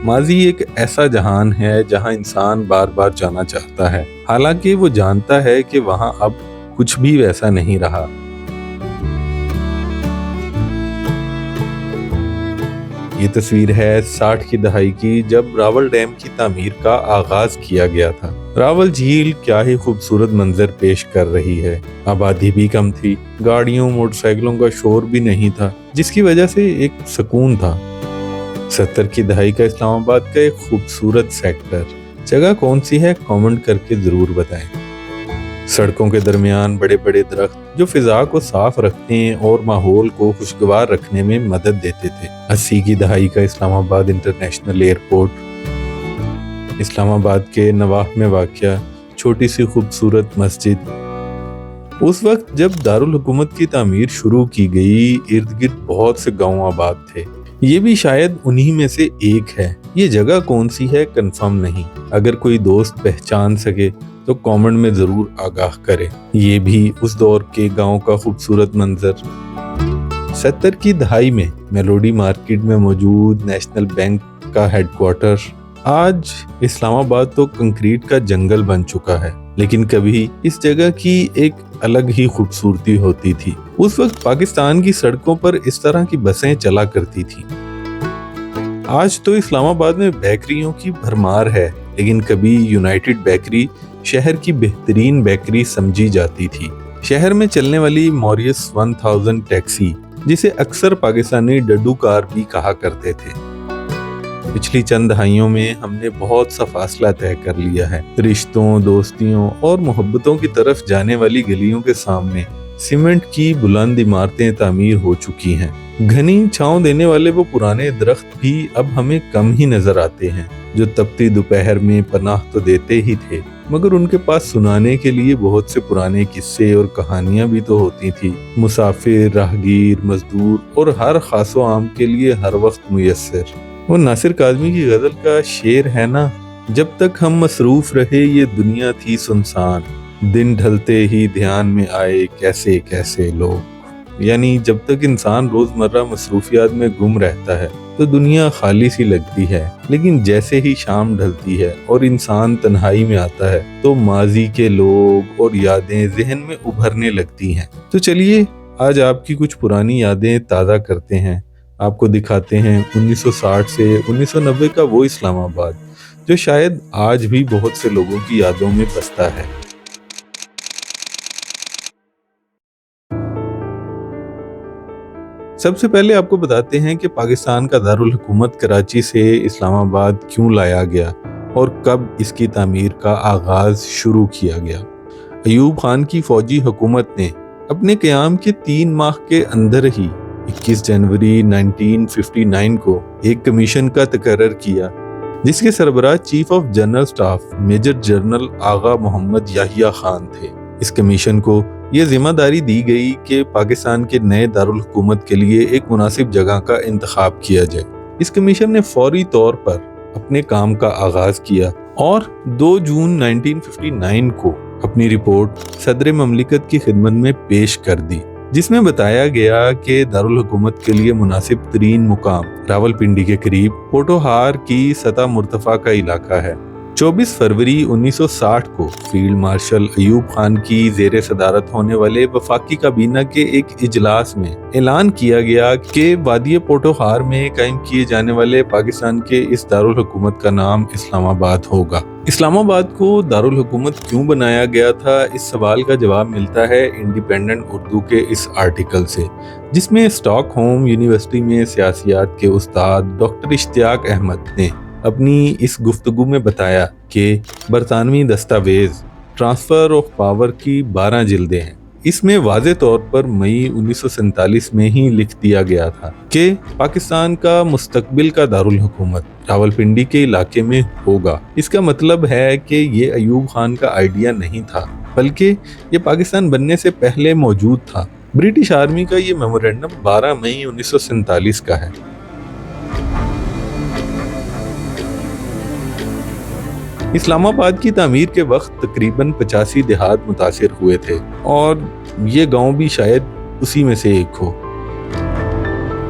ماضی ایک ایسا جہان ہے جہاں انسان بار بار جانا چاہتا ہے، حالانکہ وہ جانتا ہے کہ وہاں اب کچھ بھی ویسا نہیں رہا۔ یہ تصویر ہے 60 کی دہائی کی، جب راول ڈیم کی تعمیر کا آغاز کیا گیا تھا۔ راول جھیل کیا ہی خوبصورت منظر پیش کر رہی ہے۔ آبادی بھی کم تھی، گاڑیوں موٹر سائیکلوں کا شور بھی نہیں تھا، جس کی وجہ سے ایک سکون تھا۔ 70 کی دہائی کا اسلام آباد کا ایک خوبصورت سیکٹر، جگہ کون سی ہے کامنٹ کر کے ضرور بتائیں۔ سڑکوں کے درمیان بڑے بڑے درخت جو فضا کو صاف رکھنے اور ماحول کو خوشگوار رکھنے میں مدد دیتے تھے۔ 80 کی دہائی کا اسلام آباد انٹرنیشنل ایئرپورٹ، اسلام آباد کے نواح میں واقع چھوٹی سی خوبصورت مسجد۔ اس وقت جب دارالحکومت کی تعمیر شروع کی گئی، ارد گرد بہت سے گاؤں آباد تھے۔ یہ بھی شاید انہی میں سے ایک ہے۔ یہ جگہ کون سی ہے کنفرم نہیں، اگر کوئی دوست پہچان سکے تو کامنٹ میں ضرور آگاہ کرے۔ یہ بھی اس دور کے گاؤں کا خوبصورت منظر۔ 70 کی دہائی میں میلوڈی مارکیٹ میں موجود نیشنل بینک کا ہیڈ کوارٹر۔ آج اسلام آباد تو کنکریٹ کا جنگل بن چکا ہے، لیکن کبھی اس جگہ کی ایک الگ ہی خوبصورتی ہوتی تھی۔ اس وقت پاکستان کی سڑکوں پر اس طرح کی بسیں چلا کرتی تھی۔ آج تو اسلام آباد میں بیکریوں کی بھرمار ہے، لیکن کبھی یونائٹڈ بیکری شہر کی بہترین بیکری سمجھی جاتی تھی۔ شہر میں چلنے والی موریس 1000 ٹیکسی، جسے اکثر پاکستانی ڈڈو کار بھی کہا کرتے تھے۔ پچھلی چند دہائیوں میں ہم نے بہت سا فاصلہ طے کر لیا ہے۔ رشتوں، دوستیوں اور محبتوں کی طرف جانے والی گلیوں کے سامنے سیمنٹ کی بلند عمارتیں تعمیر ہو چکی ہیں۔ گھنی چھاؤں دینے والے وہ پرانے درخت بھی اب ہمیں کم ہی نظر آتے ہیں، جو تپتی دوپہر میں پناہ تو دیتے ہی تھے، مگر ان کے پاس سنانے کے لیے بہت سے پرانے قصے اور کہانیاں بھی تو ہوتی تھی۔ مسافر، راہگیر، مزدور اور ہر خاص و عام کے لیے ہر وقت میسر۔ وہ ناصر کاظمی کی غزل کا شعر ہے نا، جب تک ہم مصروف رہے یہ دنیا تھی سنسان، دن ڈھلتے ہی دھیان میں آئے کیسے کیسے لوگ۔ یعنی جب تک انسان روزمرہ مصروفیات میں گم رہتا ہے تو دنیا خالی سی لگتی ہے، لیکن جیسے ہی شام ڈھلتی ہے اور انسان تنہائی میں آتا ہے تو ماضی کے لوگ اور یادیں ذہن میں ابھرنے لگتی ہیں۔ تو چلیے آج آپ کی کچھ پرانی یادیں تازہ کرتے ہیں، آپ کو دکھاتے ہیں 1960 سے 1990 کا وہ اسلام آباد جو شاید آج بھی بہت سے لوگوں کی یادوں میں بستا ہے۔ سب سے پہلے آپ کو بتاتے ہیں کہ پاکستان کا دارالحکومت کراچی سے اسلام آباد کیوں لایا گیا اور کب اس کی تعمیر کا آغاز شروع کیا گیا۔ ایوب خان کی فوجی حکومت نے اپنے قیام کے 3 ماہ کے اندر ہی 21 جنوری 1959 کو ایک کمیشن کا تقرر کیا، جس کے سربراہ chief of general staff major general Agha Muhammad Yahya Khan تھے۔ اس کمیشن کو یہ ذمہ داری دی گئی کہ پاکستان کے نئے دارالحکومت کے لیے ایک مناسب جگہ کا انتخاب کیا جائے۔ اس کمیشن نے فوری طور پر اپنے کام کا آغاز کیا اور 2 جون 1959 کو اپنی رپورٹ صدر مملکت کی خدمت میں پیش کر دی، جس میں بتایا گیا کہ دارالحکومت کے لیے مناسب ترین مقام راولپنڈی کے قریب پوٹوہار کی سطح مرتفع کا علاقہ ہے۔ 24 فروری 1960 کو فیلڈ مارشل ایوب خان کی زیر صدارت ہونے والے وفاقی کابینہ کے ایک اجلاس میں اعلان کیا گیا کہ وادی پوٹوہار میں قائم کیے جانے والے پاکستان کے اس دارالحکومت کا نام اسلام آباد ہوگا۔ اسلام آباد کو دارالحکومت کیوں بنایا گیا تھا، اس سوال کا جواب ملتا ہے انڈیپینڈنٹ اردو کے اس آرٹیکل سے، جس میں اسٹاک ہوم یونیورسٹی میں سیاسیات کے استاد ڈاکٹر اشتیاق احمد نے اپنی اس گفتگو میں بتایا کہ برطانوی دستاویز ٹرانسفر آف پاور کی 12 جلدیں ہیں۔ اس میں واضح طور پر مئی 1947 میں ہی لکھ دیا گیا تھا کہ پاکستان کا مستقبل کا دارالحکومت راولپنڈی کے علاقے میں ہوگا۔ اس کا مطلب ہے کہ یہ ایوب خان کا آئیڈیا نہیں تھا، بلکہ یہ پاکستان بننے سے پہلے موجود تھا۔ برٹش آرمی کا یہ میمورنڈم 12 مئی 1947 کا ہے۔ اسلام آباد کی تعمیر کے وقت تقریباً 85 دیہات متاثر ہوئے تھے اور یہ گاؤں بھی شاید اسی میں سے ایک ہو۔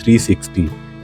360,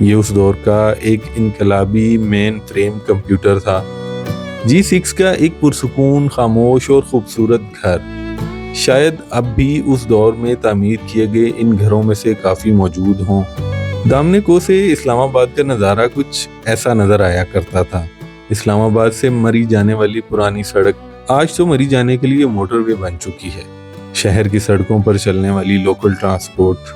یہ اس دور کا ایک انقلابی مین فریم کمپیوٹر تھا۔ G6 کا ایک پرسکون، خاموش اور خوبصورت گھر، شاید اب بھی اس دور میں تعمیر کیے گئے ان گھروں میں سے کافی موجود ہوں۔ دامنے کو سے اسلام آباد کا نظارہ کچھ ایسا نظر آیا کرتا تھا۔ اسلام آباد سے مری جانے والی پرانی سڑک آج تو مری جانے کے لیے موٹر وے بن چکی ہے۔ شہر کی سڑکوں پر چلنے والی لوکل ٹرانسپورٹ۔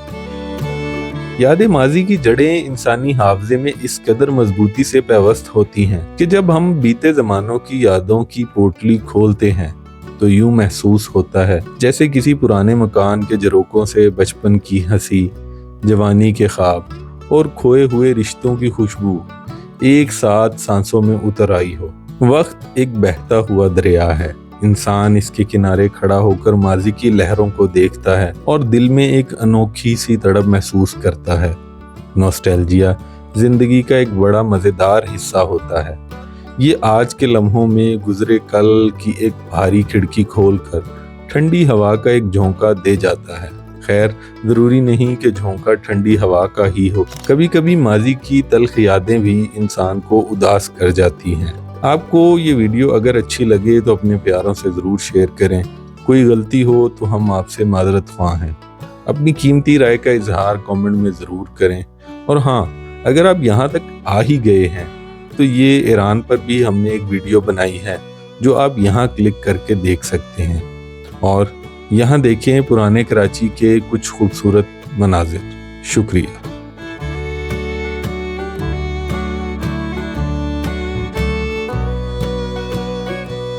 یاد ماضی کی جڑیں انسانی حافظے میں اس قدر مضبوطی سے پیوست ہوتی ہیں کہ جب ہم بیتے زمانوں کی یادوں کی پوٹلی کھولتے ہیں تو یوں محسوس ہوتا ہے جیسے کسی پرانے مکان کے جھروکوں سے بچپن کی ہنسی، جوانی کے خواب اور کھوئے ہوئے رشتوں کی خوشبو ایک ساتھ سانسوں میں اتر آئی ہو۔ وقت ایک بہتا ہوا دریا ہے، انسان اس کے کنارے کھڑا ہو کر ماضی کی لہروں کو دیکھتا ہے اور دل میں ایک انوکھی سی تڑپ محسوس کرتا ہے۔ نوسٹیلجیا زندگی کا ایک بڑا مزیدار حصہ ہوتا ہے۔ یہ آج کے لمحوں میں گزرے کل کی ایک بھاری کھڑکی کھول کر ٹھنڈی ہوا کا ایک جھونکا دے جاتا ہے۔ خیر، ضروری نہیں کہ جھونکا ٹھنڈی ہوا کا ہی ہو، کبھی کبھی ماضی کی تلخ یادیں بھی انسان کو اداس کر جاتی ہیں۔ آپ کو یہ ویڈیو اگر اچھی لگے تو اپنے پیاروں سے ضرور شیئر کریں۔ کوئی غلطی ہو تو ہم آپ سے معذرت خواہ ہیں۔ اپنی قیمتی رائے کا اظہار کامنٹ میں ضرور کریں، اور ہاں، اگر آپ یہاں تک آ ہی گئے ہیں تو یہ ایران پر بھی ہم نے ایک ویڈیو بنائی ہے جو آپ یہاں کلک کر کے دیکھ سکتے ہیں، اور یہاں دیکھیں پرانے کراچی کے کچھ خوبصورت مناظر۔ شکریہ۔